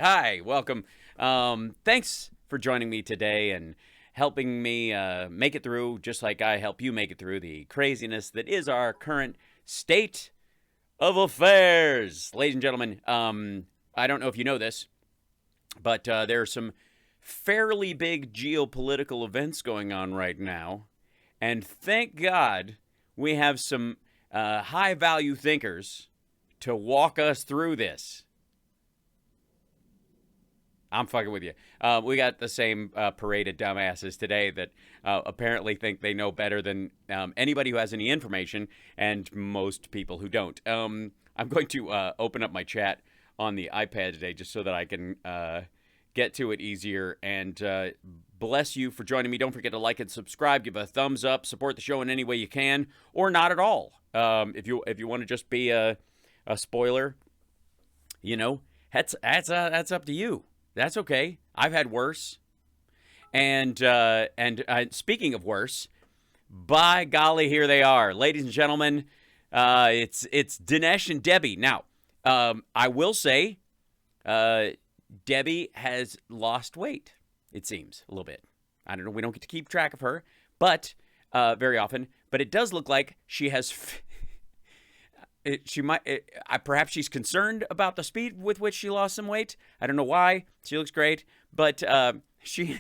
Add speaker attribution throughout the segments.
Speaker 1: Hi, welcome. Thanks for joining me today and helping me make it through, just like I help you make it through the craziness that is our current state of affairs. Ladies and gentlemen, I don't know if you know this, but there are some fairly big geopolitical events going on right now. And thank God we have some high value thinkers to walk us through this. I'm fucking with you. We got the same parade of dumbasses today that apparently think they know better than anybody who has any information, and most people who don't. I'm going to open up my chat on the iPad today just so that I can get to it easier. And bless you for joining me. Don't forget to like and subscribe. Give a thumbs up. Support the show in any way you can, or not at all. If you want to just be a spoiler, you know, that's up to you. That's okay. I've had worse. And speaking of worse, by golly, here they are, ladies and gentlemen. It's Dinesh and Debbie. Now, I will say, Debbie has lost weight. It seems a little bit. I don't know. We don't get to keep track of her, but very often. But it does look like she has. Perhaps she's concerned about the speed with which she lost some weight. I don't know why. She looks great, but she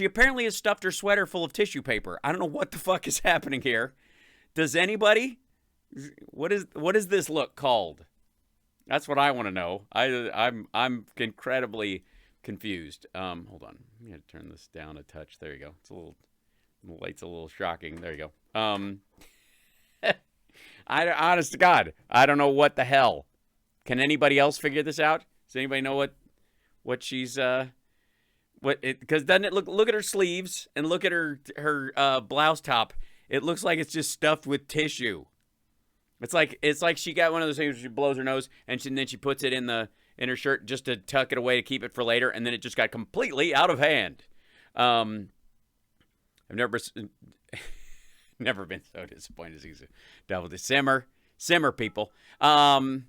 Speaker 1: apparently has stuffed her sweater full of tissue paper. I don't know what the fuck is happening here. Does anybody? What is this look called? That's what I want to know. I'm incredibly confused. Hold on. I'm gonna turn this down a touch. There you go. It's the light's a little shocking. There you go. Honest to God, I don't know what the hell. Can anybody else figure this out? Does anybody know what she's because doesn't it look at her sleeves and look at her blouse top. It looks like it's just stuffed with tissue. It's like she got one of those things where she blows her nose and then she puts it in her shirt just to tuck it away to keep it for later, and then it just got completely out of hand. I've never been so disappointed as he's double to simmer, people. And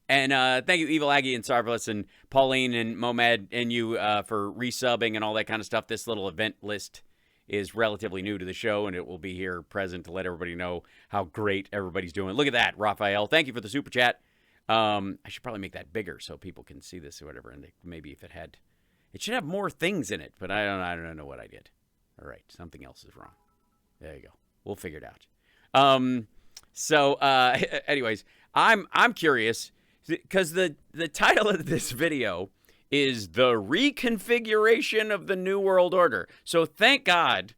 Speaker 1: thank you, Evil Aggie and Sarvelis and Pauline and Momed and you for resubbing and all that kind of stuff. This little event list is relatively new to the show, and it will be here present to let everybody know how great everybody's doing. Look at that, Raphael. Thank you for the super chat. I should probably make that bigger so people can see this or whatever. And maybe if it should have more things in it, but I don't know what I did. All right, something else is wrong. There you go. We'll figure it out. Anyways, I'm curious because the title of this video is The Reconfiguration of the New World Order. So thank God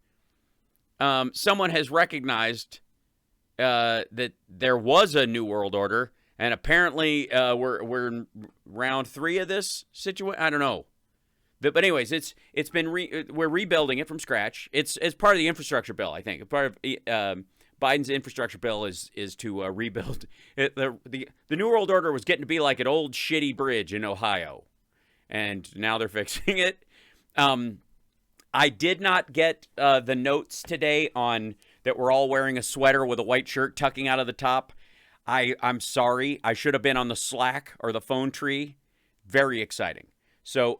Speaker 1: someone has recognized that there was a New World Order, and apparently we're in round 3 of this situation. I don't know. But anyways, it's been we're rebuilding it from scratch. It's part of the infrastructure bill, I think. Part of Biden's infrastructure bill is to rebuild it. The New World Order was getting to be like an old shitty bridge in Ohio, and now they're fixing it. I did not get the notes today on that we're all wearing a sweater with a white shirt tucking out of the top. I'm sorry. I should have been on the Slack or the phone tree. Very exciting. So,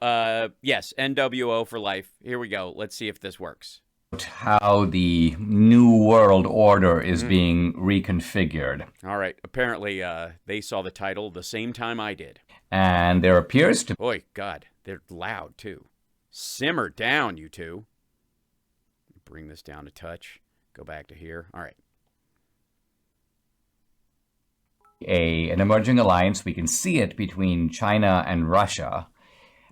Speaker 1: yes, NWO for life. Here we go. Let's see if this works.
Speaker 2: How the New World Order is being reconfigured.
Speaker 1: All right. Apparently, they saw the title the same time I did.
Speaker 2: And there appears to...
Speaker 1: Boy, God, they're loud, too. Simmer down, you two. Bring this down a touch. Go back to here. All right.
Speaker 2: An emerging alliance. We can see it between China and Russia.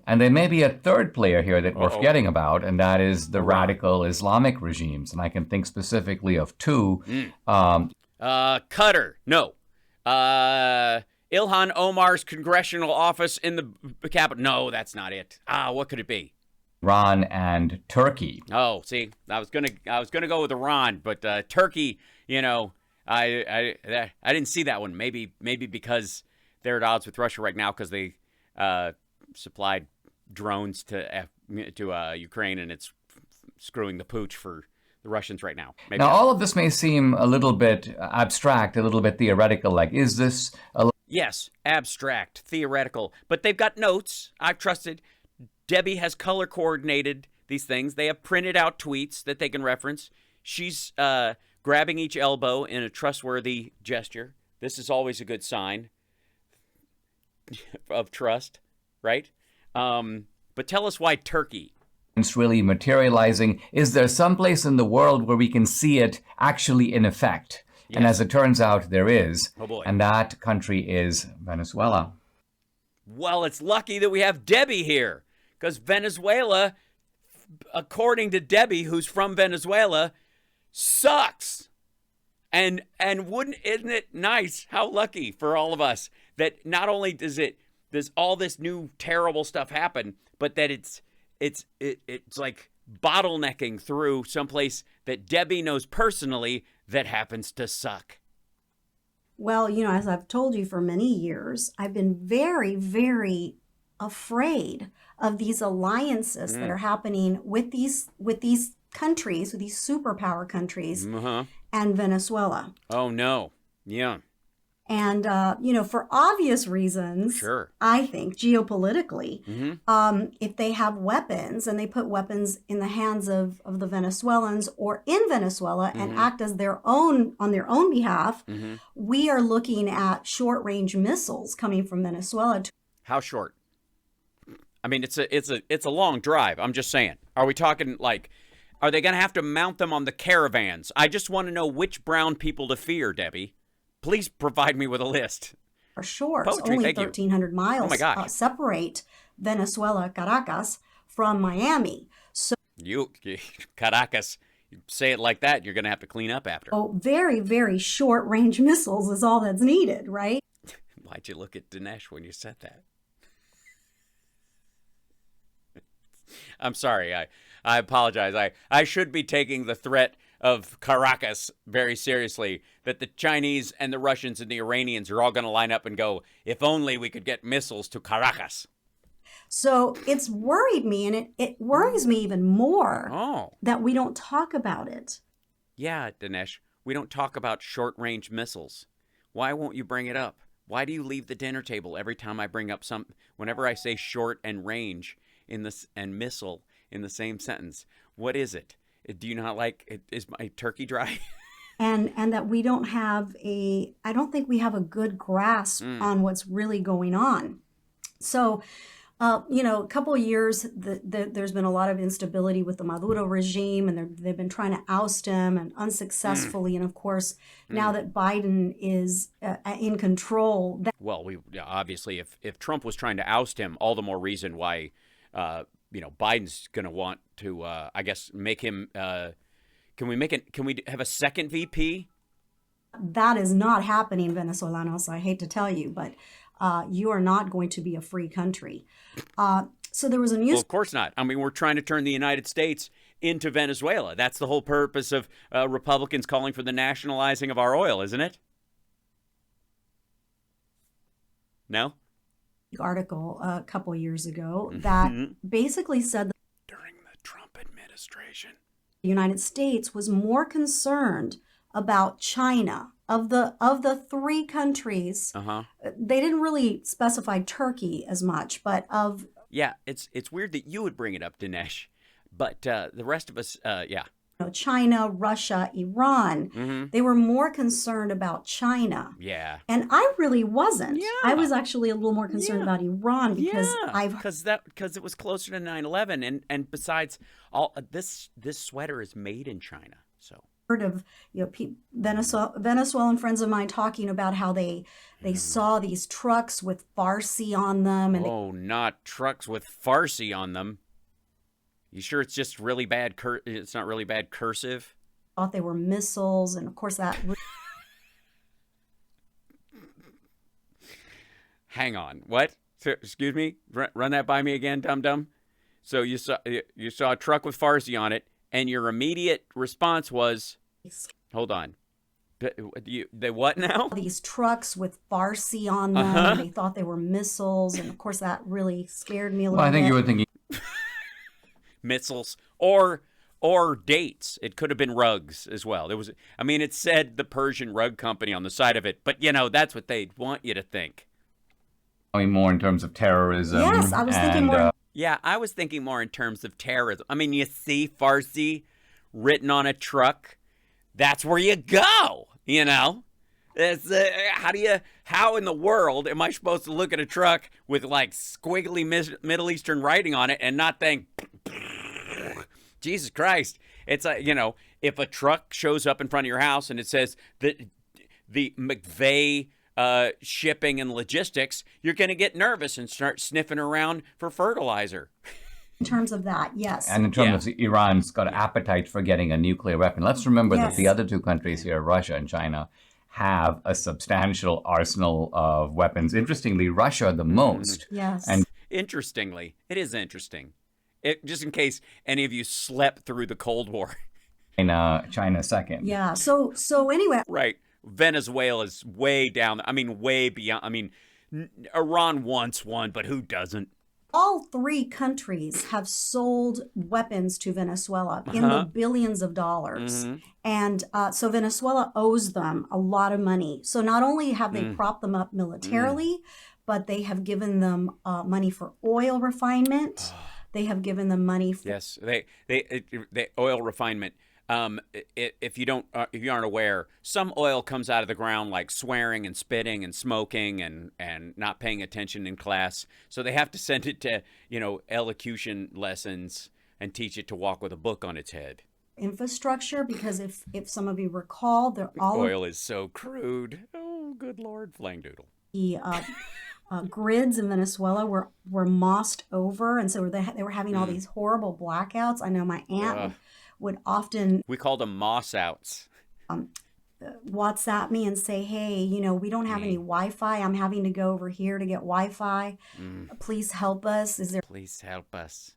Speaker 2: And there may be a third player here that we're forgetting about, and that is the radical Islamic regimes. And I can think specifically of two.
Speaker 1: Qatar. No. Ilhan Omar's congressional office in the capital. No, that's not it. What could it be?
Speaker 2: Iran and Turkey.
Speaker 1: Oh, see, I was gonna go with Iran, but Turkey, you know, I didn't see that one. Maybe because they're at odds with Russia right now because they supplied drones to Ukraine, and it's screwing the pooch for the Russians right now. Maybe
Speaker 2: now, all of this may seem a little bit abstract, a little bit theoretical. Like, is this a
Speaker 1: Yes, abstract, theoretical, but they've got notes. I've trusted. Debbie has color coordinated these things. They have printed out tweets that they can reference. She's grabbing each elbow in a trustworthy gesture. This is always a good sign of trust, right? But tell us why Turkey.
Speaker 2: It's really materializing. Is there some place in the world where we can see it actually in effect? Yes. And as it turns out, there is.
Speaker 1: Oh boy.
Speaker 2: And that country is Venezuela.
Speaker 1: Well, it's lucky that we have Debbie here, because Venezuela, according to Debbie, who's from Venezuela, sucks. And isn't it nice? How lucky for all of us that not only does all this new terrible stuff happen, but that it's like bottlenecking through someplace that Debbie knows personally that happens to suck.
Speaker 3: Well, as I've told you for many years, I've been very, very afraid of these alliances that are happening with these countries, with these superpower countries, and Venezuela.
Speaker 1: Oh, no. Yeah.
Speaker 3: And, for obvious reasons,
Speaker 1: sure.
Speaker 3: I think geopolitically, if they have weapons and they put weapons in the hands of the Venezuelans or in Venezuela and act as on their own behalf, we are looking at short-range missiles coming from Venezuela.
Speaker 1: How short? I mean, it's a long drive. I'm just saying. Are we talking like, are they going to have to mount them on the caravans? I just want to know which brown people to fear, Debbie. Please provide me with a list.
Speaker 3: Are short.
Speaker 1: Poetry,
Speaker 3: only 1,300 miles separate Venezuela, Caracas, from Miami. So
Speaker 1: Caracas, you say it like that, you're going to have to clean up after.
Speaker 3: Oh, very, very short-range missiles is all that's needed, right?
Speaker 1: Why'd you look at Dinesh when you said that? I'm sorry. I apologize. I should be taking the threat of Caracas very seriously, that the Chinese and the Russians and the Iranians are all going to line up and go, if only we could get missiles to Caracas.
Speaker 3: So it's worried me, and it worries me even more that we don't talk about it.
Speaker 1: Yeah, Dinesh, we don't talk about short-range missiles. Why won't you bring it up? Why do you leave the dinner table every time I bring up whenever I say short and range and missile in the same sentence? What is it? Do you not like it? Is my turkey dry?
Speaker 3: and that we don't have I don't think we have a good grasp on what's really going on. So, a couple of years, there's been a lot of instability with the Maduro regime, and they've been trying to oust him, and unsuccessfully. And of course, now that Biden is in control.
Speaker 1: Well, obviously, if Trump was trying to oust him, all the more reason why, Biden's going to want to, I guess, make him. Can we have a second VP?
Speaker 3: That is not happening, Venezolanos. I hate to tell you, but you are not going to be a free country. So there was a news.
Speaker 1: Well, of course not. I mean, we're trying to turn the United States into Venezuela. That's the whole purpose of Republicans calling for the nationalizing of our oil, isn't it? No?
Speaker 3: Article a couple years ago that basically said that
Speaker 1: during the Trump administration,
Speaker 3: the United States was more concerned about China of the three countries. They didn't really specify Turkey as much, but of
Speaker 1: it's weird that you would bring it up, Dinesh, but the rest of us,
Speaker 3: China, Russia, Iran. They were more concerned about China.
Speaker 1: Yeah.
Speaker 3: And I really wasn't. Yeah. I was actually a little more concerned about Iran because
Speaker 1: because it was closer to 9/11, and besides all this sweater is made in China. So
Speaker 3: heard of Venezuelan friends of mine talking about how they saw these trucks with Farsi on them, and
Speaker 1: not trucks with Farsi on them. You sure it's just really bad? It's not really bad cursive?
Speaker 3: Thought they were missiles, and of course that.
Speaker 1: Hang on, what? Excuse me. Run that by me again, dum-dum. So you saw a truck with Farsi on it, and your immediate response was, hold on. They what now?
Speaker 3: These trucks with Farsi on them. They thought they were missiles, and of course that really scared me a little bit.
Speaker 2: Well, I think you were thinking
Speaker 1: missiles or or dates. It could have been rugs as well. There was, I mean, it said the Persian Rug Company on the side of it, but that's what they'd want you to think.
Speaker 2: More in terms of terrorism.
Speaker 3: Yes, I was thinking more.
Speaker 1: Yeah, I was thinking more in terms of terrorism. I mean, you see Farsi written on a truck. That's where you go, It's, how in the world am I supposed to look at a truck with like squiggly Middle Eastern writing on it and not think, Jesus Christ? It's like, if a truck shows up in front of your house and it says the McVeigh shipping and logistics, you're going to get nervous and start sniffing around for fertilizer.
Speaker 3: In terms of that, yes.
Speaker 2: And in terms of Iran's got an appetite for getting a nuclear weapon. Let's remember that the other two countries here, Russia and China, have a substantial arsenal of weapons. Interestingly, Russia the most.
Speaker 3: Yes.
Speaker 2: And
Speaker 1: interestingly, it is interesting. Just in case any of you slept through the Cold War.
Speaker 2: China second.
Speaker 3: Yeah. So anyway.
Speaker 1: Right. Venezuela's way down. I mean, way beyond. I mean, Iran wants one, but who doesn't?
Speaker 3: All three countries have sold weapons to Venezuela in the billions of dollars. And so Venezuela owes them a lot of money. So not only have they propped them up militarily, but they have given them money for oil refinement. They have given them money for...
Speaker 1: Yes, they oil refinement. If you aren't aware, some oil comes out of the ground like swearing and spitting and smoking and not paying attention in class. So they have to send it to, elocution lessons and teach it to walk with a book on its head.
Speaker 3: Infrastructure, because if some of you recall,
Speaker 1: oil is so crude. Oh, good Lord, flang doodle.
Speaker 3: The grids in Venezuela were mossed over, and so they were having all these horrible blackouts. I know my aunt would often...
Speaker 1: We called them moss outs.
Speaker 3: WhatsApp me and say, hey, we don't have any Wi-Fi. I'm having to go over here to get Wi-Fi. Please help us.
Speaker 1: Please help us.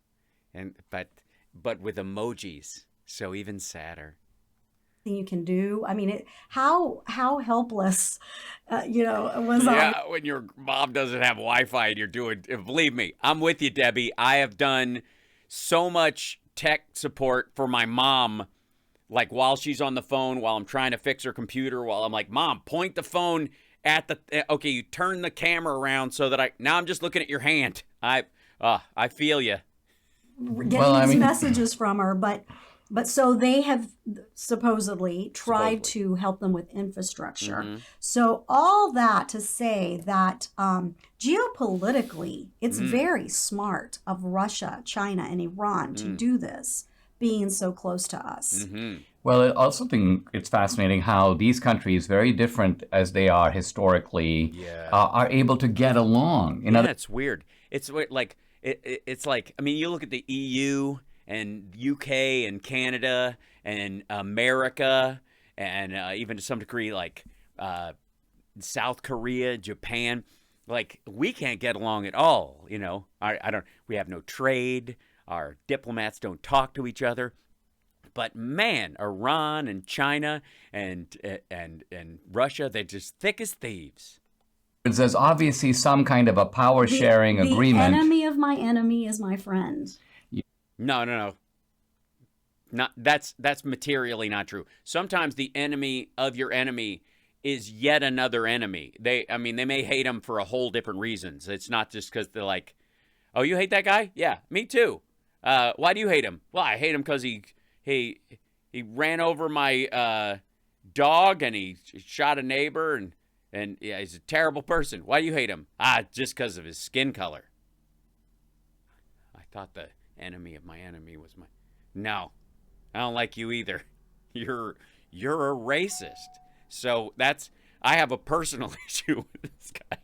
Speaker 1: But with emojis, so even sadder.
Speaker 3: You can do. I mean, how helpless, was I?
Speaker 1: Yeah, when your mom doesn't have Wi-Fi and you're doing... Believe me, I'm with you, Debbie. I have done so much tech support for my mom, like while she's on the phone, while I'm trying to fix her computer, while I'm like, Mom, point the phone at okay, you turn the camera around so that now I'm just looking at your hand. I feel you.
Speaker 3: Getting these messages from her, but so they have supposedly tried to help them with infrastructure. So all that to say that geopolitically, it's very smart of Russia, China, and Iran to do this, being so close to us.
Speaker 2: Well, I also think it's fascinating how these countries, very different as they are historically, are able to get along.
Speaker 1: It's weird. It's like, it's like, I mean, you look at the EU and UK and Canada and America and even to some degree like South Korea, Japan, like we can't get along at all. We have no trade. Our diplomats don't talk to each other. But man, Iran and China and Russia, they're just thick as thieves.
Speaker 2: There's obviously some kind of a power sharing agreement.
Speaker 3: The enemy of my enemy is my friend.
Speaker 1: No. That's materially not true. Sometimes the enemy of your enemy is yet another enemy. They may hate him for a whole different reasons. It's not just because they're like, oh, you hate that guy? Yeah, me too. Why do you hate him? Well, I hate him because he ran over my dog and he shot a neighbor and yeah, he's a terrible person. Why do you hate him? Just because of his skin color. I thought the enemy of my enemy was my... No, I don't like you either. You're a racist. So I have a personal issue with this guy.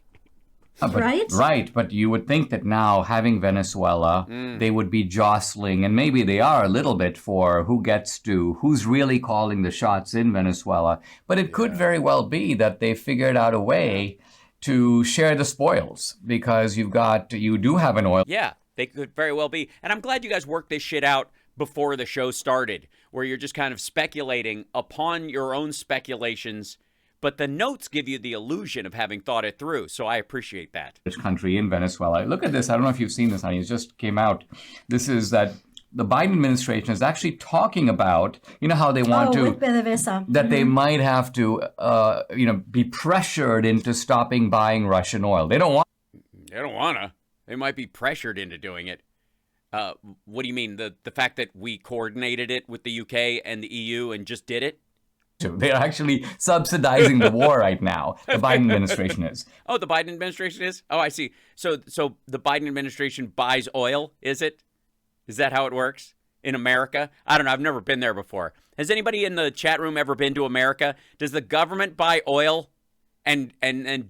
Speaker 3: Right?
Speaker 2: But you would think that now, having Venezuela, they would be jostling, and maybe they are a little bit for who's really calling the shots in Venezuela. But it could very well be that they figured out a way to share the spoils, because you do have an oil.
Speaker 1: Yeah, they could very well be. And I'm glad you guys worked this shit out before the show started, where you're just kind of speculating upon your own speculations. But the notes give you the illusion of having thought it through, so I appreciate that.
Speaker 2: This country in Venezuela. Look at this. I don't know if you've seen this, honey. It just came out. This is that the Biden administration is actually talking about, how they want
Speaker 3: with PDVSA.
Speaker 2: that they might have to, be pressured into stopping buying Russian oil. They don't want.
Speaker 1: They don't want to. They might be pressured into doing it. What do you mean? The fact that we coordinated it with the UK and the EU and just did it?
Speaker 2: They're actually subsidizing the war right now. The Biden administration is.
Speaker 1: Oh, the Biden administration is? Oh, I see. So the Biden administration buys oil, is it? Is that how it works in America? I don't know. I've never been there before. Has anybody in the chat room ever been to America? Does the government buy oil and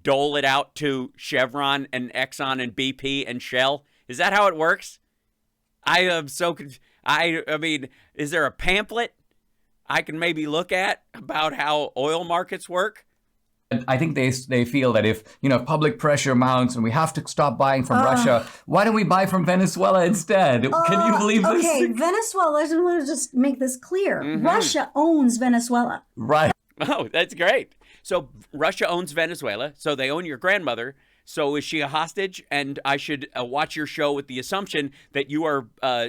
Speaker 1: dole it out to Chevron and Exxon and BP and Shell? Is that how it works? I am so I mean, is there a pamphlet I can maybe look at about how oil markets work?
Speaker 2: I think they feel that if public pressure mounts and we have to stop buying from Russia, why don't we buy from Venezuela instead? Can you believe this?
Speaker 3: Okay, Venezuela. Let's just make this clear. Russia owns Venezuela.
Speaker 2: Right.
Speaker 1: Oh, that's great. So Russia owns Venezuela. So they own your grandmother. So is she a hostage? And I should watch your show with the assumption that you are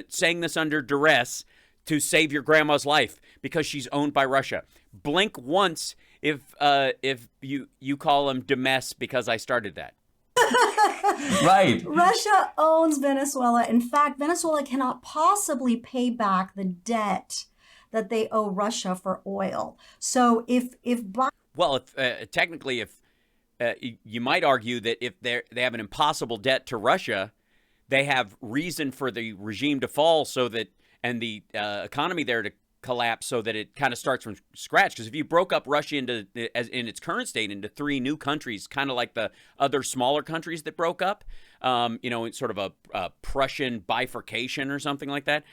Speaker 1: saying this under duress to save your grandma's life because she's owned by Russia. Blink once if you call him Demes because I started that.
Speaker 2: Right.
Speaker 3: Russia owns Venezuela. In fact, Venezuela cannot possibly pay back the debt that they owe Russia for oil. So
Speaker 1: well, technically, you might argue that if they have an impossible debt to Russia, they have reason for the regime to fall so that and the economy there to collapse so that it kind of starts from scratch. Because if you broke up Russia in its current state into 3 new countries, kind of like the other smaller countries that broke up, it's sort of a Prussian bifurcation or something like that,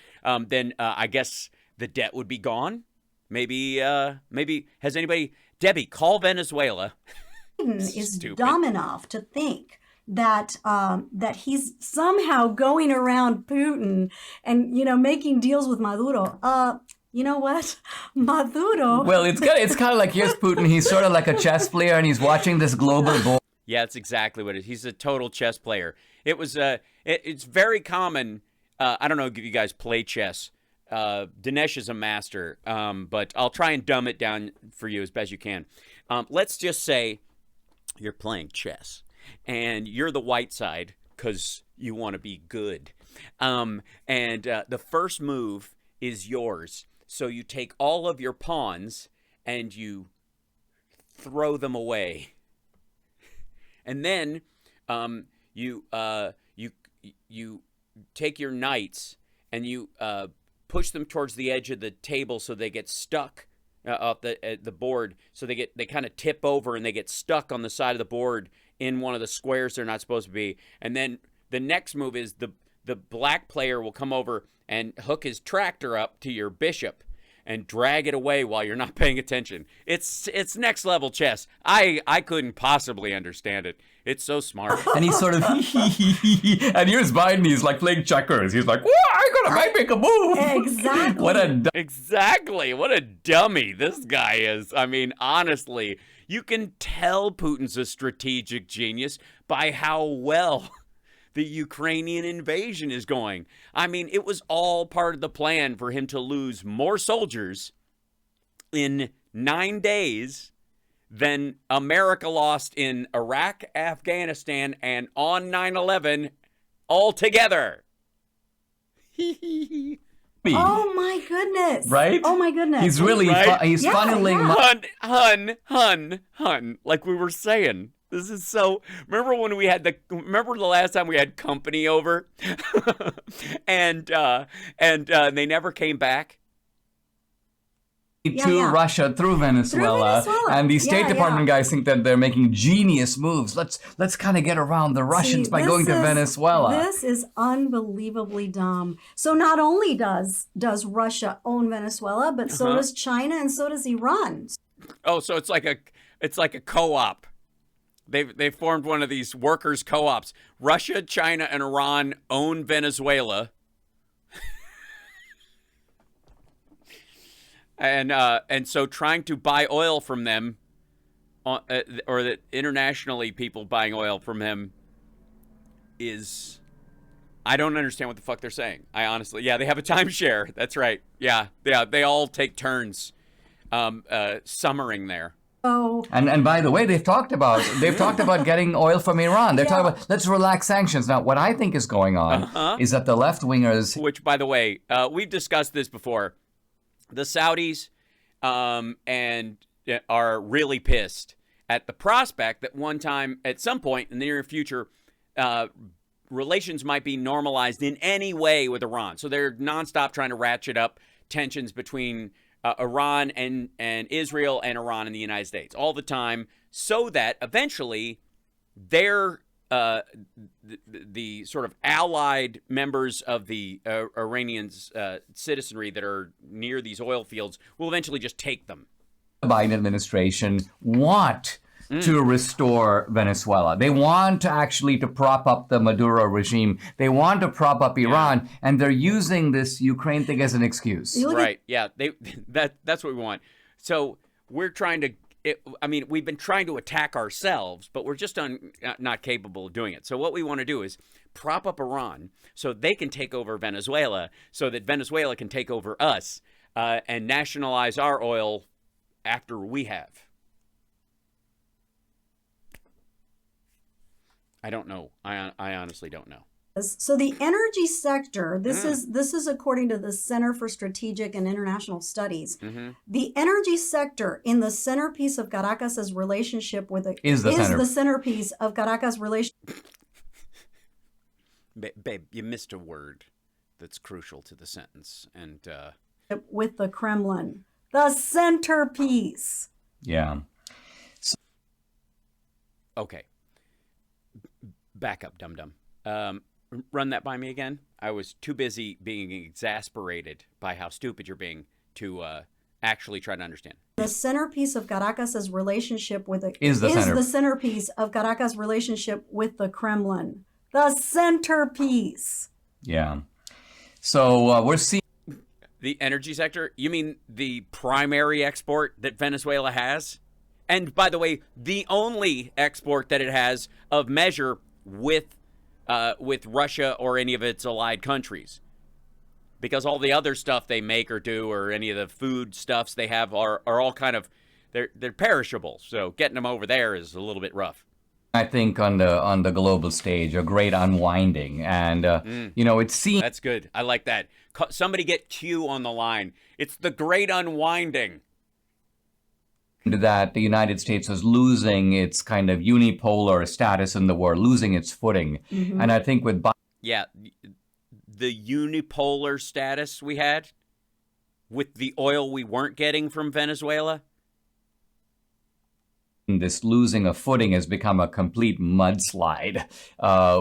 Speaker 1: then I guess the debt would be gone. Maybe has anybody, Debbie, call Venezuela.
Speaker 3: Biden is dumb enough to think that he's somehow going around Putin and making deals with Maduro. You know what, Maduro?
Speaker 2: Well, it's kind of like, here's Putin. He's sort of like a chess player, and he's watching this global board.
Speaker 1: Yeah, that's exactly what it is. He's a total chess player. It was it's very common. I don't know if you guys play chess. Dinesh is a master, but I'll try and dumb it down for you as best you can. Let's just say you're playing chess, and you're the white side because you want to be good. And the first move is yours. So you take all of your pawns and you throw them away. And then you take your knights and you push them towards the edge of the table so they get stuck off the board. So they kind of tip over and they get stuck on the side of the board in one of the squares they're not supposed to be. And then the next move is the black player will come over and hook his tractor up to your bishop and drag it away while you're not paying attention. It's next level chess. I couldn't possibly understand it. It's so smart.
Speaker 2: And he's sort of and here's Biden. He's like playing checkers. He's like, I make a move.
Speaker 3: Exactly.
Speaker 1: Exactly. What a dummy this guy is. I mean, honestly, you can tell Putin's a strategic genius by how well the Ukrainian invasion is going. I mean, it was all part of the plan for him to lose more soldiers in 9 days than America lost in Iraq, Afghanistan, and on 9/11 altogether.
Speaker 3: Oh my goodness.
Speaker 2: Right?
Speaker 3: Oh my goodness.
Speaker 2: He's really he's funneling
Speaker 1: Hun, like we were saying. This is so. Remember the last time we had company over, and they never came back.
Speaker 2: To Russia through Venezuela. And the State Department guys think that they're making genius moves. Let's kind of get around the Russians by going to Venezuela.
Speaker 3: This is unbelievably dumb. So not only does Russia own Venezuela, but so does China and so does Iran.
Speaker 1: Oh, so it's like a co-op. They formed one of these workers' co-ops. Russia, China, and Iran own Venezuela. And so trying to buy oil from them, or that internationally people buying oil from him, is I don't understand what the fuck they're saying. I honestly, yeah, they have a timeshare. That's right. Yeah, they all take turns summering there.
Speaker 3: Oh,
Speaker 2: And by the way, they've talked about getting oil from Iran. They're talking about let's relax sanctions. Now, what I think is going on is that the left wingers,
Speaker 1: which by the way, we've discussed this before. The Saudis and are really pissed at the prospect that at some point in the near future, relations might be normalized in any way with Iran. So they're nonstop trying to ratchet up tensions between Iran and Israel and Iran and the United States all the time, so that eventually their the sort of allied members of the Iranians citizenry that are near these oil fields will eventually just take them.
Speaker 2: the Biden administration want to restore Venezuela. They want to actually to prop up the Maduro regime. They want to prop up Iran, and they're using this Ukraine thing as an excuse.
Speaker 1: Right? Yeah, that's what we want. So we're trying to. We've been trying to attack ourselves, but we're just not capable of doing it. So what we want to do is prop up Iran so they can take over Venezuela, so that Venezuela can take over us and nationalize our oil after we have. I don't know. I honestly don't know.
Speaker 3: So the energy sector, this is according to the Center for Strategic and International Studies. The energy sector in the centerpiece of Caracas's relationship with the centerpiece of Caracas' relationship.
Speaker 1: Babe, you missed a word that's crucial to the sentence, and
Speaker 3: with the Kremlin, the centerpiece.
Speaker 2: Yeah.
Speaker 1: Okay. Back up, dum-dum. Run that by me again. I was too busy being exasperated by how stupid you're being to actually try to understand.
Speaker 3: The centerpiece of Caracas's relationship with the centerpiece of Caracas' relationship with the Kremlin. The centerpiece.
Speaker 2: Yeah. So we're seeing
Speaker 1: the energy sector. You mean the primary export that Venezuela has? And by the way, the only export that it has of measure with Russia or any of its allied countries, because all the other stuff they make or do, or any of the food stuffs they have, are all kind of they're perishable. So getting them over there is a little bit rough.
Speaker 2: I think on the global stage, a great unwinding, and it seems
Speaker 1: that's good. I like that. Somebody get Q on the line. It's the great unwinding.
Speaker 2: That the United States was losing its kind of unipolar status in the world, losing its footing. And I think with
Speaker 1: the unipolar status we had with the oil we weren't getting from Venezuela,
Speaker 2: this losing of footing has become a complete mudslide.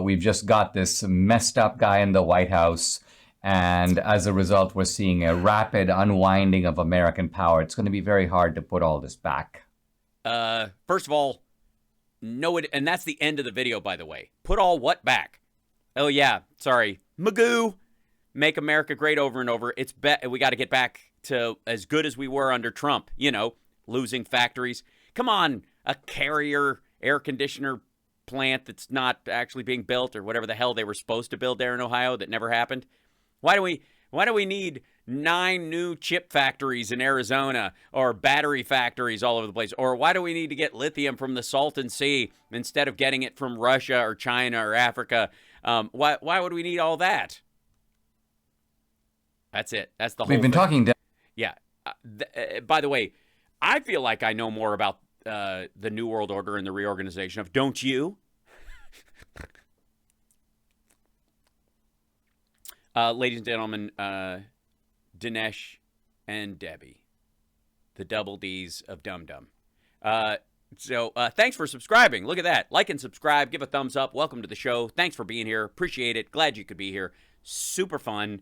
Speaker 2: We've just got this messed up guy in the White House, and as a result, we're seeing a rapid unwinding of American power. It's going to be very hard to put all this back.
Speaker 1: First of all, no, and that's the end of the video, by the way. Put all what back? Oh, yeah, sorry. Magoo. Make America great over and over. We got to get back to as good as we were under Trump. Losing factories. Come on, a Carrier air conditioner plant that's not actually being built, or whatever the hell they were supposed to build there in Ohio that never happened. Why do we need 9 new chip factories in Arizona, or battery factories all over the place? Or why do we need to get lithium from the Salton Sea instead of getting it from Russia or China or Africa? Why would we need all that? That's it. That's the whole thing.
Speaker 2: We've been talking.
Speaker 1: Yeah. By the way, I feel like I know more about the New World Order and the reorganization of, don't you? Ladies and gentlemen, Dinesh and Debbie, the double Ds of Dum Dum. So thanks for subscribing. Look at that. Like and subscribe. Give a thumbs up. Welcome to the show. Thanks for being here. Appreciate it. Glad you could be here. Super fun.